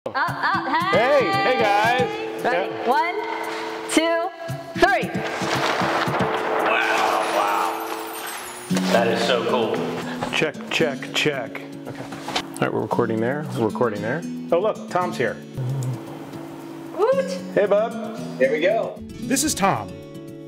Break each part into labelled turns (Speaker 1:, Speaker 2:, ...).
Speaker 1: Hey guys.
Speaker 2: Ready? Yeah. 1, 2, 3.
Speaker 1: Wow. That is so cool.
Speaker 3: Check. Okay. All right, we're recording there. Oh, look, Tom's here.
Speaker 2: Woot!
Speaker 3: Hey, bub.
Speaker 1: There we go.
Speaker 3: This is Tom.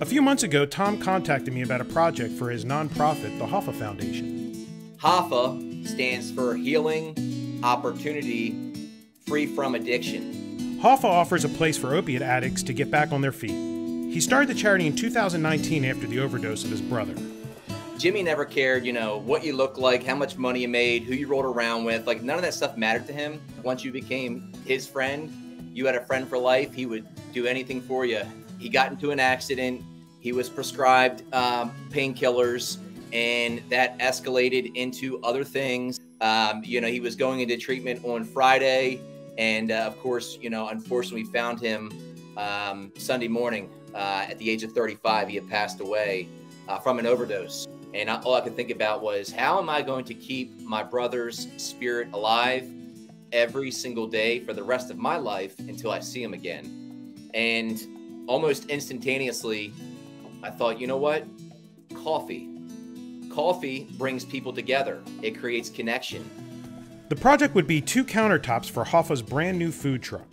Speaker 3: A few months ago, Tom contacted me about a project for his nonprofit, the Hoffa Foundation.
Speaker 4: Hoffa stands for Healing Opportunity Free from Addiction.
Speaker 3: Hoffa offers a place for opiate addicts to get back on their feet. He started the charity in 2019 after the overdose of his brother.
Speaker 4: Jimmy never cared, what you looked like, how much money you made, who you rolled around with. Like, none of that stuff mattered to him. Once you became his friend, you had a friend for life. He would do anything for you. He got into an accident. He was prescribed painkillers, and that escalated into other things. He was going into treatment on Friday. And of course, unfortunately, we found him Sunday morning at the age of 35. He had passed away from an overdose. And all I could think about was, how am I going to keep my brother's spirit alive every single day for the rest of my life until I see him again? And almost instantaneously, I thought, you know what? Coffee. Coffee brings people together. It creates connection.
Speaker 3: The project would be 2 countertops for Hoffa's brand new food truck.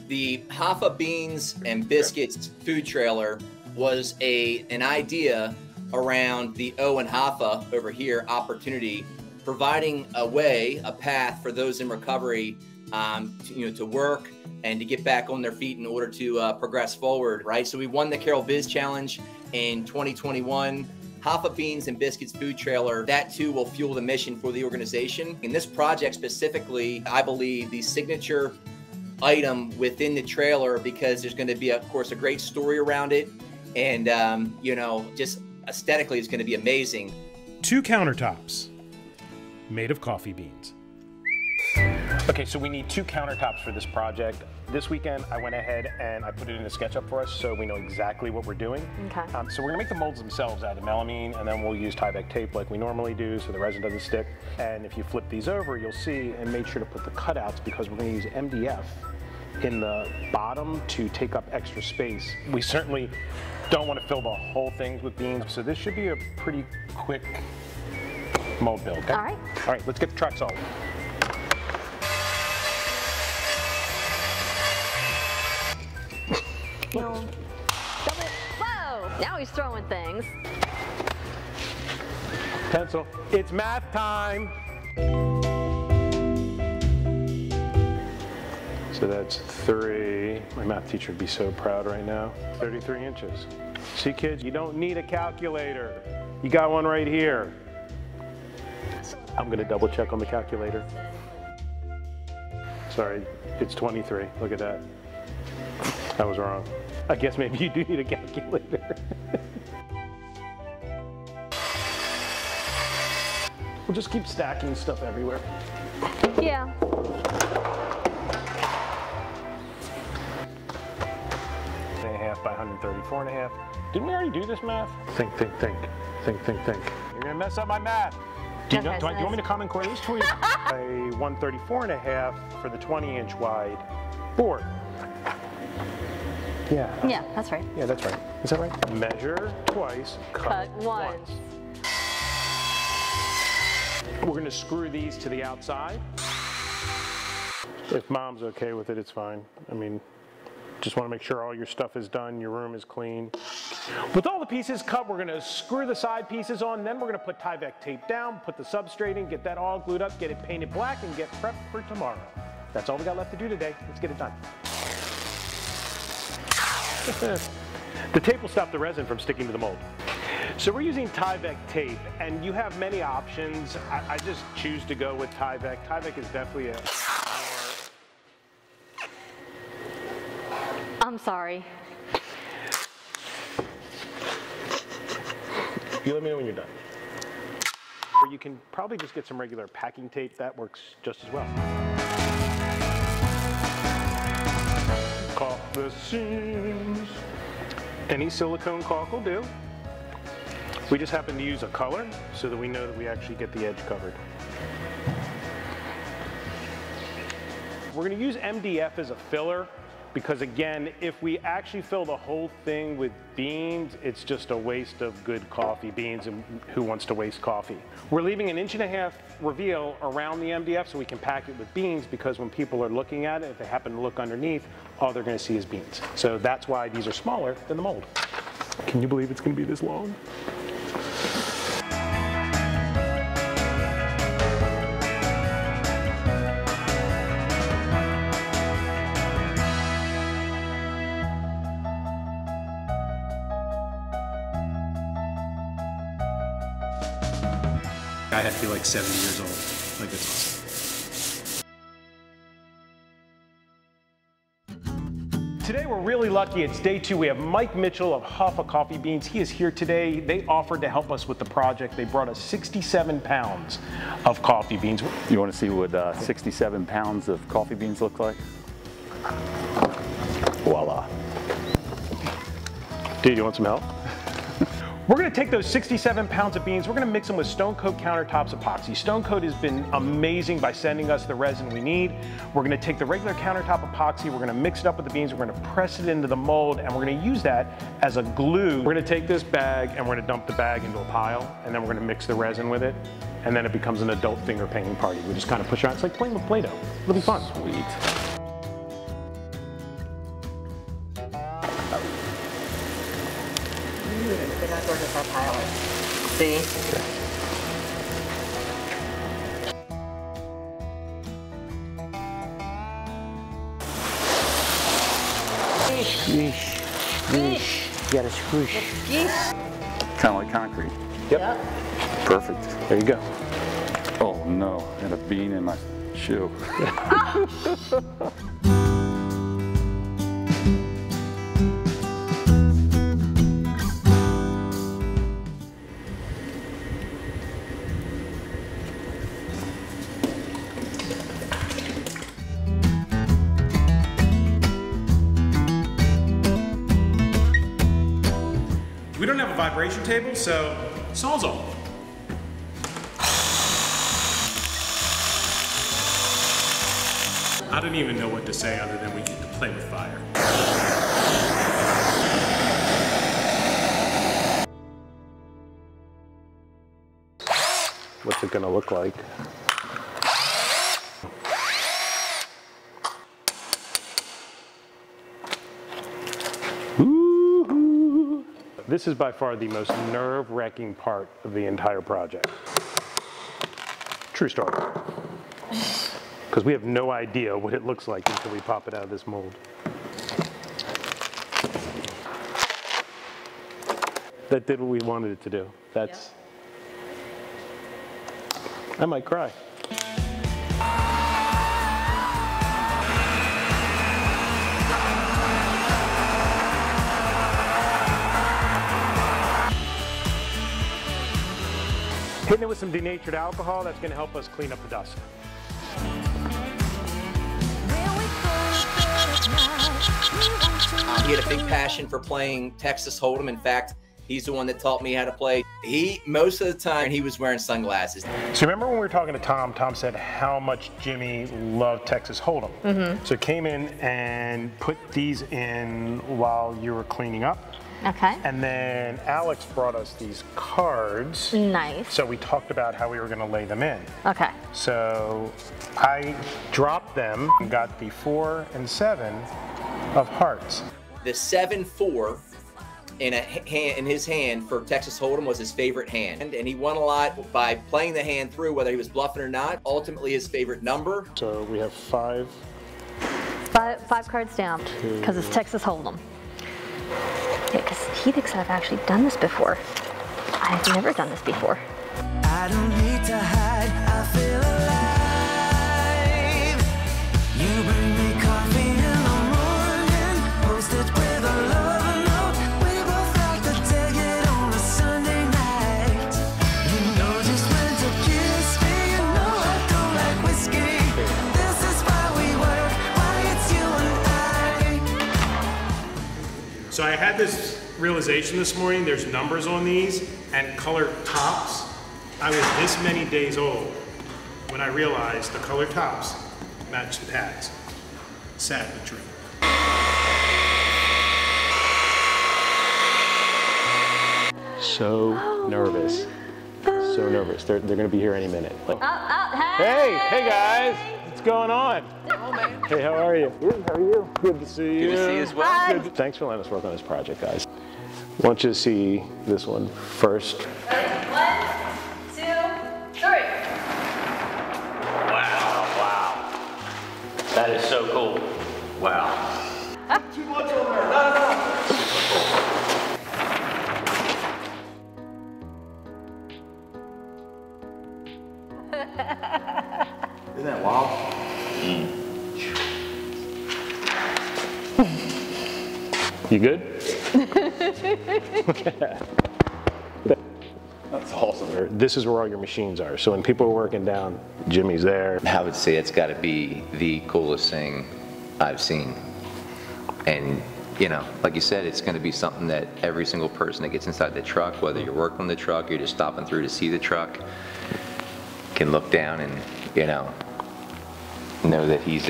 Speaker 4: The Hoffa Beans and Biscuits food trailer was an idea around the O and Hoffa over here opportunity, providing a path for those in recovery to work and to get back on their feet in order to progress forward, right? So we won the Carol Biz Challenge in 2021. Hoffa Beans and Biscuits food trailer, that too will fuel the mission for the organization. In this project specifically, I believe the signature item within the trailer, because there's going to be, of course, a great story around it. And, just aesthetically, it's going to be amazing.
Speaker 3: 2 countertops made of coffee beans. Okay, so we need 2 countertops for this project. This weekend, I went ahead and I put it in a SketchUp for us so we know exactly what we're doing.
Speaker 2: Okay.
Speaker 3: So we're gonna make the molds themselves out of melamine, and then we'll use Tyvek tape like we normally do so the resin doesn't stick. And if you flip these over, you'll see, and make sure to put the cutouts, because we're gonna use MDF in the bottom to take up extra space. We certainly don't want to fill the whole thing with beans, so this should be a pretty quick mold build, okay?
Speaker 2: All right,
Speaker 3: let's get the truck solved.
Speaker 2: Whoa! Now he's throwing things.
Speaker 3: Pencil. It's math time. So that's 3. My math teacher would be so proud right now. 33 inches. See, kids, you don't need a calculator. You got one right here. I'm gonna double check on the calculator. Sorry, it's 23. Look at that. I was wrong. I guess maybe you do need a calculator. We'll just keep stacking stuff everywhere.
Speaker 2: Yeah.
Speaker 3: And a half by 134.5. Didn't we already do this math? Think. You're gonna mess up my math. Do you want me to Common Core these for you? A 134.5 for the 20-inch wide board.
Speaker 2: Yeah, that's right.
Speaker 3: Yeah, that's right. Is that right? Measure twice, cut once. We're gonna screw these to the outside. If Mom's okay with it, it's fine. I mean, just wanna make sure all your stuff is done, your room is clean. With all the pieces cut, we're gonna screw the side pieces on, then we're gonna put Tyvek tape down, put the substrate in, get that all glued up, get it painted black, and get prepped for tomorrow. That's all we got left to do today. Let's get it done. The tape will stop the resin from sticking to the mold. So we're using Tyvek tape, and you have many options. I just choose to go with Tyvek. Tyvek is definitely
Speaker 2: I'm sorry.
Speaker 3: You let me know when you're done. Or you can probably just get some regular packing tape. That works just as well. Caulk the seams. Any silicone caulk will do. We just happen to use a color so that we know that we actually get the edge covered. We're gonna use MDF as a filler because again, if we actually fill the whole thing with beans, it's just a waste of good coffee beans, and who wants to waste coffee? We're leaving an 1.5 inch reveal around the MDF so we can pack it with beans, because when people are looking at it, if they happen to look underneath, all they're gonna see is beans. So that's why these are smaller than the mold. Can you believe it's gonna be this long?
Speaker 5: I had to be like 70 years old. Like, that's
Speaker 3: awesome. Today we're really lucky. It's day 2. We have Mike Mitchell of Hoffa Coffee Beans. He is here today. They offered to help us with the project. They brought us 67 pounds of coffee beans.
Speaker 6: You want to see what 67 pounds of coffee beans look like? Voila.
Speaker 3: Dude, you want some help? We're gonna take those 67 pounds of beans, we're gonna mix them with Stone Coat Countertops epoxy. Stone Coat has been amazing by sending us the resin we need. We're gonna take the regular countertop epoxy, we're gonna mix it up with the beans, we're gonna press it into the mold, and we're gonna use that as a glue. We're gonna take this bag and we're gonna dump the bag into a pile, and then we're gonna mix the resin with it, and then it becomes an adult finger painting party. We just kind of push around. It's like playing with Play-Doh. It'll be fun.
Speaker 6: Sweet.
Speaker 2: They're not gorgeous, our pilot. See?
Speaker 6: Squish, squish. You gotta squish. Kind of like concrete.
Speaker 3: Yep.
Speaker 6: Perfect.
Speaker 3: There you go.
Speaker 6: Oh no, I had a bean in my shoe.
Speaker 5: We don't have a vibration table, so Sawzall. I don't even know what to say other than we get to play with fire.
Speaker 3: What's it gonna look like? This is by far the most nerve-wracking part of the entire project. True story. Because we have no idea what it looks like until we pop it out of this mold. That did what we wanted it to do. That's... I might cry. Hitting it with some denatured alcohol, that's going to help us clean up the dust.
Speaker 4: He had a big passion for playing Texas Hold'em. In fact, he's the one that taught me how to play. Most of the time, he was wearing sunglasses.
Speaker 3: So remember when we were talking to Tom, Tom said how much Jimmy loved Texas Hold'em. So came in and put these in while you were cleaning up.
Speaker 2: Okay.
Speaker 3: And then Alex brought us these cards.
Speaker 2: Nice.
Speaker 3: So we talked about how we were going to lay them in.
Speaker 2: Okay.
Speaker 3: So I dropped them and got the 4 and 7 of hearts.
Speaker 4: The 7-4 in his hand for Texas Hold'em was his favorite hand, and he won a lot by playing the hand through, whether he was bluffing or not. Ultimately, his favorite number.
Speaker 3: So we have 5.
Speaker 2: Five cards down, because it's Texas Hold'em. Yeah, because he thinks I've actually done this before. I've never done this before.
Speaker 7: I don't need to hide, I feel alive. You bring me coffee in the morning, posted with a love note. We both like to take it on a Sunday night. You know just when to kiss me, you know I don't like whiskey. This is why we work, why it's you and I.
Speaker 5: So I had this realization this morning, there's numbers on these and colored tops. I was this many days old when I realized the colored tops match the tags. sad but true.
Speaker 3: So nervous. So nervous. They're going to be here any minute. Like,
Speaker 2: Hey!
Speaker 3: hey guys! What's going on?
Speaker 4: Oh, man.
Speaker 3: Hey, how are you? Good, how are you? Good to see you.
Speaker 4: Good to see you as well.
Speaker 3: Good. Thanks for letting us work on this project, guys. I want you to see this one first.
Speaker 2: 1, 2, 3.
Speaker 1: Wow. That is so cool. Wow.
Speaker 4: Too much over there. No. Isn't that wild?
Speaker 3: You good?
Speaker 4: That's awesome.
Speaker 3: This is where all your machines are. So when people are working down, Jimmy's there.
Speaker 8: I would say it's got to be the coolest thing I've seen. And, you know, like you said, it's going to be something that every single person that gets inside the truck, whether you're working on the truck or you're just stopping through to see the truck, can look down and, you know that he's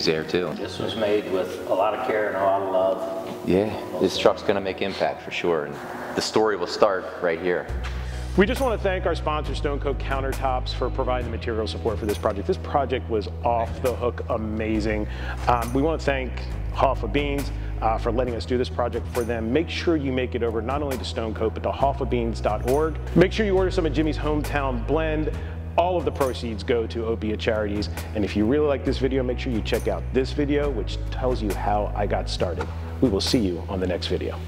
Speaker 8: there too.
Speaker 1: This was made with a lot of care and a lot of love.
Speaker 8: Yeah, this truck's going to make impact for sure. And the story will start right here.
Speaker 3: We just want to thank our sponsor, StoneCoat Countertops, for providing the material support for this project. This project was off the hook amazing. We want to thank Hoffa Beans for letting us do this project for them. Make sure you make it over not only to StoneCoat, but to hoffabeans.org. Make sure you order some of Jimmy's hometown blend. All of the proceeds go to opiate charities. And if you really like this video, make sure you check out this video, which tells you how I got started. We will see you on the next video.